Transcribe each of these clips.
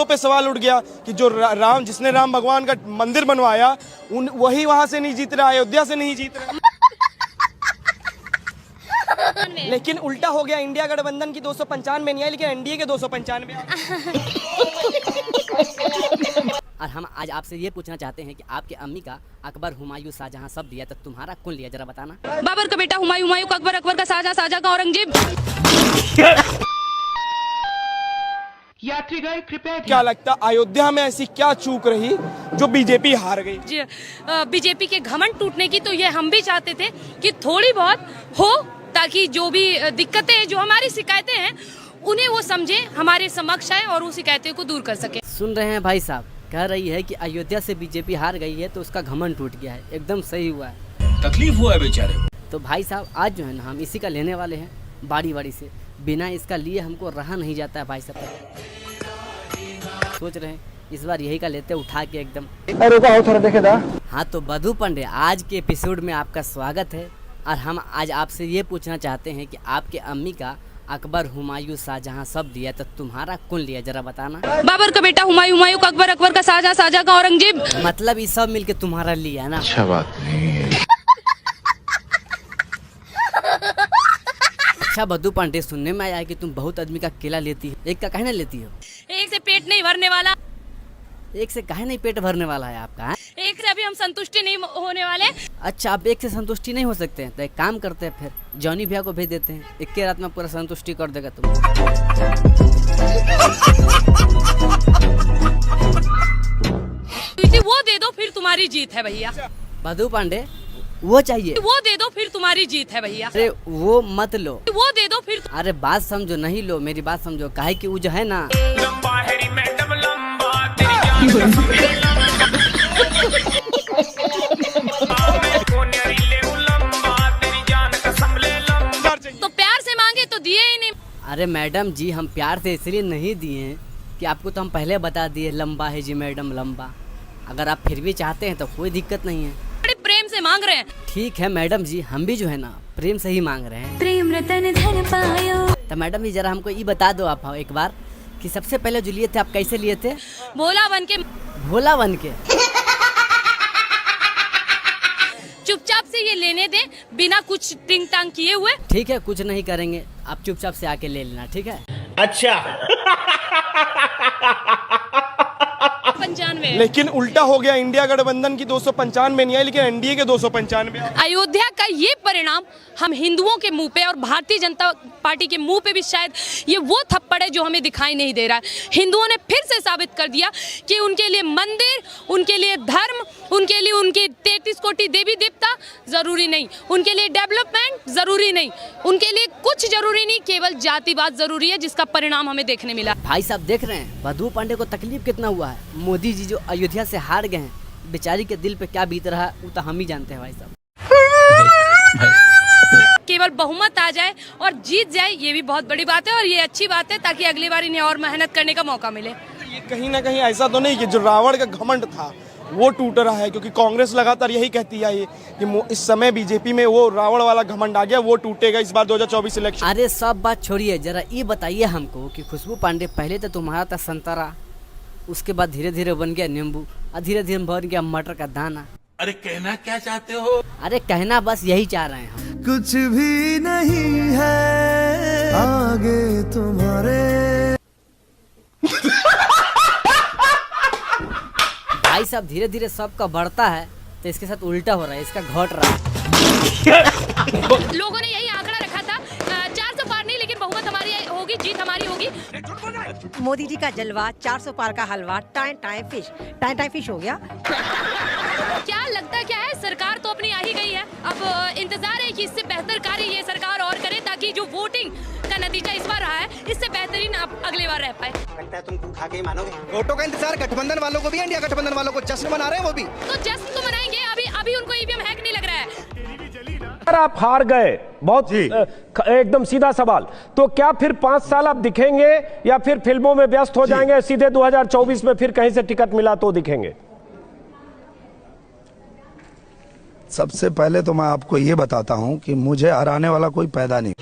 बातों पे सवाल उठ गया कि जो राम जिसने राम भगवान का मंदिर बनवाया वही वहां से नहीं जीत रहा, अयोध्या से नहीं जीत रहा। लेकिन उल्टा हो गया, इंडिया गठबंधन की 295 नहीं आई लेकिन एनडीए के 295। और हम आज आपसे ये पूछना चाहते हैं कि आपके अम्मी का अकबर, हुमायूं, शाहजहां सब दिया तो तुम्हारा कौन लिया, जरा बताना। बाबर का बेटा हुमायूं, हुमायूं का अकबर, अकबर का शाहजहां, शाहजहां का औरंगजेब। यात्रीगण कृपया क्या लगता अयोध्या में ऐसी क्या चूक रही जो बीजेपी हार गई? बीजेपी के घमंड टूटने की तो ये हम भी चाहते थे कि थोड़ी बहुत हो, ताकि जो भी दिक्कतें, जो हमारी शिकायतें हैं उन्हें वो समझे, हमारे समक्ष आए और उस शिकायतों को दूर कर सके। सुन रहे हैं भाई साहब, कह रही है कि अयोध्या से बीजेपी हार गई है तो उसका घमंड टूट गया है। एकदम सही हुआ है, तकलीफ हुआ है बेचारे। तो भाई साहब आज जो है ना हम इसी का लेने वाले हैं, बारी बारी से। बिना इसका लिए हमको रहा नहीं जाता है भाई साहब। सोच रहे हैं इस बार यही का लेते उठा के एकदम। हाँ तो बधू पांडे, आज के एपिसोड में आपका स्वागत है और हम आज आपसे ये पूछना चाहते हैं कि आपके अम्मी का अकबर, हुमायूं, शाहजहां सब दिया तो तुम्हारा कौन लिया, जरा बताना। बाबर का बेटा हुमायूं, हुमायूं का अकबर, अकबर का शाहजहां, शाहजहां का औरंगजेब। मतलब ये सब मिलके तुम्हारा लिया ना। अच्छा बात नहीं है। अच्छा बधू पांडे, सुनने में आया है कि तुम बहुत आदमी का केला लेती है, एक का काहे ना लेती हो? एक से पेट नहीं भरने वाला। एक से काहे नहीं पेट भरने वाला है आपका है? एक से अभी हम संतुष्टि नहीं होने वाले। अच्छा, आप एक से संतुष्टि नहीं हो सकते हैं तो एक काम करते हैं, फिर जॉनी भैया को भेज देते हैं, एक के रात में पूरा संतुष्टि कर देगा तुम। वो दे दो फिर तुम्हारी जीत है भैया। बधू पांडे वो चाहिए, वो दे दो फिर तुम्हारी जीत है भैया। अरे वो मत लो, वो दे दो फिर। अरे बात समझो, नहीं लो, मेरी बात समझो। काहे कि वो जो है ना तो प्यार से मांगे तो दिए ही नहीं। अरे मैडम जी, हम प्यार से इसलिए नहीं दिए हैं कि आपको तो हम पहले बता दिए लंबा है जी मैडम, लंबा। अगर आप फिर भी चाहते हैं तो कोई दिक्कत नहीं है। बड़े प्रेम से मांग रहे हैं। ठीक है मैडम जी, हम भी जो है ना प्रेम से ही मांग रहे हैं। प्रेम रतन धन पायो। तो मैडम जी जरा हमको ये बता दो आप एक बार कि सबसे पहले जो लिए थे आप कैसे लिए थे? भोला बन के। भोला बन के? चुपचाप से ये लेने दे, बिना कुछ टिंग टांग किए हुए। ठीक है, कुछ नहीं करेंगे, आप चुपचाप से आके ले लेना, ठीक है? अच्छा। 95। लेकिन उल्टा हो गया, इंडिया गठबंधन की 295 नहीं आई लेकिन एनडीए के 295। अयोध्या का ये परिणाम हम हिंदुओं के मुंह पे और भारतीय जनता पार्टी के मुंह पे भी शायद ये वो थप्पड़ है जो हमें दिखाई नहीं दे रहा है। हिंदुओं ने फिर से साबित कर दिया कि उनके लिए मंदिर, उनके लिए धर्म, उनके लिए उनकी 33 कोटि देवी देवता जरूरी नहीं, उनके लिए डेवलपमेंट जरूरी नहीं, उनके लिए कुछ जरूरी नहीं, केवल जातिवाद जरूरी है, जिसका परिणाम हमें देखने मिला। भाई साहब देख रहे हैं बधू पांडे को तकलीफ कितना हुआ है। मोदी जी जो अयोध्या से हार गए हैं, बेचारी के दिल पे क्या बीत रहा है वो तो हम ही जानते हैं भाई साहब। केवल बहुमत आ जाए और जीत जाए ये भी बहुत बड़ी बात है और ये अच्छी बात है, ताकि अगली बार इन्हें और मेहनत करने का मौका मिले। ये कहीं ना कहीं ऐसा तो नहीं कि जो रावण का घमंड था वो टूट रहा है, क्योंकि कांग्रेस लगातार यही कहती है कि इस समय बीजेपी में वो रावण वाला घमंड आ गया, वो टूटेगा इस बार 2024 इलेक्शन। अरे सब बात छोड़िए, जरा ये बताइए हमको कि खुशबू पांडे पहले तो तुम्हारा था संतरा, उसके बाद धीरे धीरे बन गया नींबू और धीरे धीरे बन गया मटर का दाना। अरे कहना क्या चाहते हो? अरे कहना बस यही चाह रहे हैं हम। कुछ भी नहीं है आगे तुम्हारे। भाई साहब धीरे धीरे सबका बढ़ता है तो इसके साथ उल्टा हो रहा है, इसका घट रहा है। लोगों ने यही आंकड़ा रखा था 400 पार नहीं, लेकिन बहुमत हमारी होगी, जीत हमारी होगी। मोदी जी का जलवा, 400 पार का हलवा, टाइम टाइम फिश हो गया। क्या लगता क्या है, सरकार तो अपनी आ ही गई है, अब इंतजार है कि इससे बेहतर कार्य ये सरकार और करे, ताकि जो वोटिंग का नतीजा इस बार रहा है इससे बेहतरीन अगली बार रह पाए। लगता है तुम खा के ही मानोगे। वोटों का इंतजार गठबंधन वालों को भी, इंडिया गठबंधन वालों को जश्न मना रहे हैं वो भी। तो जश्न तो मनाएंगे, अभी उनको ईवीएम हैक नहीं लग रहा है। अगर आप हार गए, बहुत एकदम सीधा सवाल, तो क्या फिर 5 साल आप दिखेंगे या फिर फिल्मों में व्यस्त हो जाएंगे, सीधे 2024 में फिर कहीं से टिकट मिला तो दिखेंगे? सबसे पहले तो मैं आपको ये बताता हूं कि मुझे हराने वाला कोई पैदा नहीं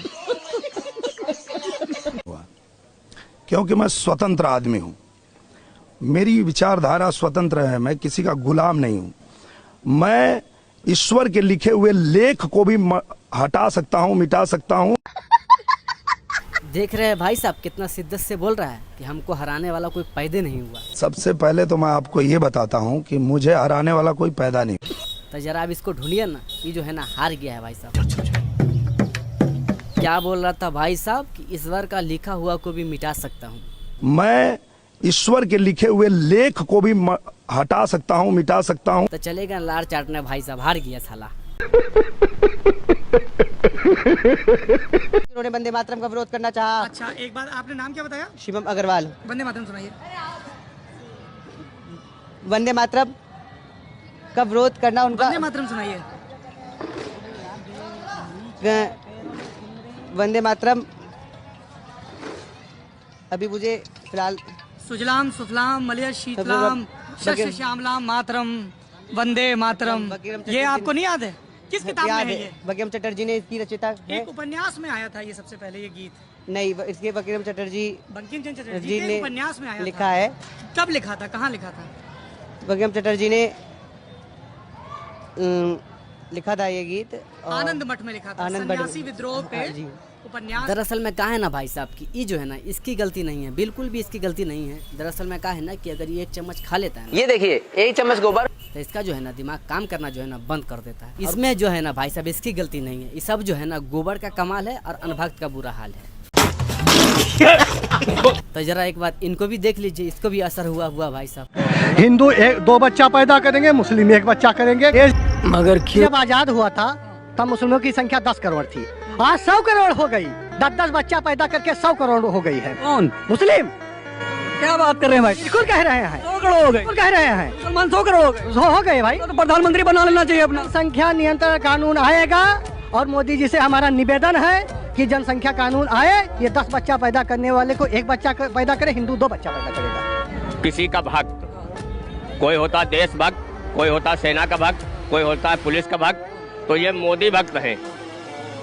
हुआ, क्योंकि मैं स्वतंत्र आदमी हूं मेरी विचारधारा स्वतंत्र है, मैं किसी का गुलाम नहीं हूं। मैं ईश्वर के लिखे हुए लेख को भी हटा सकता हूं, मिटा सकता हूं। देख रहे हैं भाई साहब कितना शिद्दत से बोल रहा है कि हमको हराने वाला कोई पैदा नहीं हुआ। सबसे पहले तो मैं आपको ये बताता हूं कि मुझे हराने वाला कोई पैदा नहीं। तो जरा अब इसको ढूंढिए ना, ये जो है ना हार गया है भाई साहब। क्या बोल रहा था भाई साहब कि ईश्वर का लिखा हुआ को भी मिटा सकता हूँ। मैं ईश्वर के लिखे हुए लेख को भी हटा सकता हूं, मिटा सकता हूं। तो चलेगा लार चाटने भाई साहब, हार गया साला। उन्होंने वंदे मातरम का विरोध करना चाहा। अच्छा, एक बात, आपने नाम क्या बताया? शिवम अग्रवाल। वंदे मातरम सुनाइए। वंदे मातरम का विरोध करना उनका। वंदे मातरम सुनाइए। वंदे मातरम अभी मुझे फिलहाल सुजलाम सुफलाम मलय शीतलाम शस्य श्यामलाम मातरम वंदे मातरम, ये आपको नहीं याद है? किस किताब में है ये? बंकिम चटर्जी ने इसकी रचयिता है। एक उपन्यास में आया था ये सबसे पहले ये गीत। नहीं, इसके बंकिम चटर्जी चटर्जी ने उपन्यास में आया लिखा है। कब लिखा था, कहाँ लिखा था? बंकिम चटर्जी ने लिखा था ये गीत, आनंद मठ में लिखा था, सन्यासी विद्रोह पे उपन्यास। दरअसल में कहा है ना भाई साहब कि ये जो है ना इसकी गलती नहीं है, बिल्कुल भी इसकी गलती नहीं है। दरअसल में कहा है ना कि अगर ये 1 चम्मच खा लेता है ना, ये देखिए 1 चम्मच गोबर, तो इसका जो है ना दिमाग काम करना जो है ना बंद कर देता है। इसमें जो है ना भाई साहब इसकी गलती नहीं है, ये सब जो है ना गोबर का कमाल है और अनभक्त का बुरा हाल है। तो जरा एक बात इनको भी देख लीजिए, इसको भी असर हुआ भाई साहब। हिंदू 2 बच्चा पैदा करेंगे, मुस्लिम 1 बच्चा करेंगे। मगर जब आजाद हुआ था तब मुस्लिमों की संख्या 10 करोड़ थी, आज 100 करोड़ हो गई। 10-10 बच्चा पैदा करके 100 करोड़ हो गई है। कौन? मुस्लिम। क्या बात कर रहे हैं भाई? बिल्कुल कह रहे हैं। 100 करोड़ हो गए। बिल्कुल कह रहे हैं। मुसलमान 100 करोड़ हो गए। हो गए भाई। तो प्रधानमंत्री बना लेना चाहिए अपना। संख्या नियंत्रण कानून आएगा और मोदी जी से हमारा निवेदन है कि जनसंख्या कानून आए, ये 10 बच्चा पैदा करने वाले को 1 बच्चा पैदा करे, हिंदू 2 बच्चा पैदा करेगा। किसी का भक्त, कोई होता देशभक्त, कोई होता सेना का भक्त, कोई होता है पुलिस का भक्त, तो ये मोदी भक्त हैं,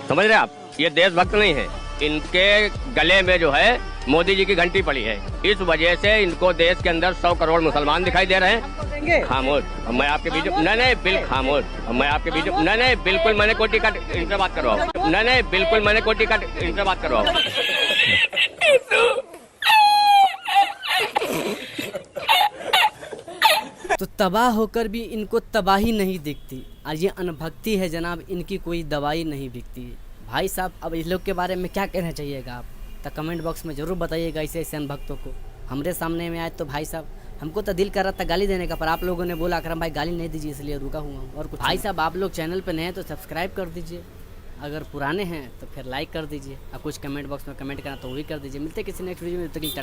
समझ रहे आप? ये देशभक्त नहीं है। इनके गले में जो है मोदी जी की घंटी पड़ी है, इस वजह से इनको देश के अंदर 100 करोड़ मुसलमान दिखाई दे रहे हैं। खामोश, मैं आपके बीच नहीं बिल्कुल खामोश, मैं आपके बीच नहीं बिल्कुल मैंने कोई टिकट इनसे बात करवाओ, नहीं बिल्कुल मैंने कोई टिकट इनसे बात करवाओ। तो तबाह होकर भी इनको तबाही नहीं दिखती, और ये अनभक्ति है जनाब, इनकी कोई दवाई नहीं बिकती। भाई साहब अब इस लोग के बारे में क्या कहना चाहिएगा आप? तो कमेंट बॉक्स में ज़रूर बताइएगा ऐसे अनभक्तों को। हमरे सामने में आए तो भाई साहब हमको तो दिल कर रहा था गाली देने का, पर आप लोगों ने बोला अकरम भाई गाली नहीं दीजिए, इसलिए रुका हुआ हूँ और कुछ। भाई साहब आप लोग चैनल पर नए हैं तो सब्सक्राइब कर दीजिए, अगर पुराने हैं तो फिर लाइक कर दीजिए, और कुछ कमेंट बॉक्स में कमेंट करना तो वो भी कर दीजिए। मिलते किसी नेक्स्ट वीडियो में, तब तक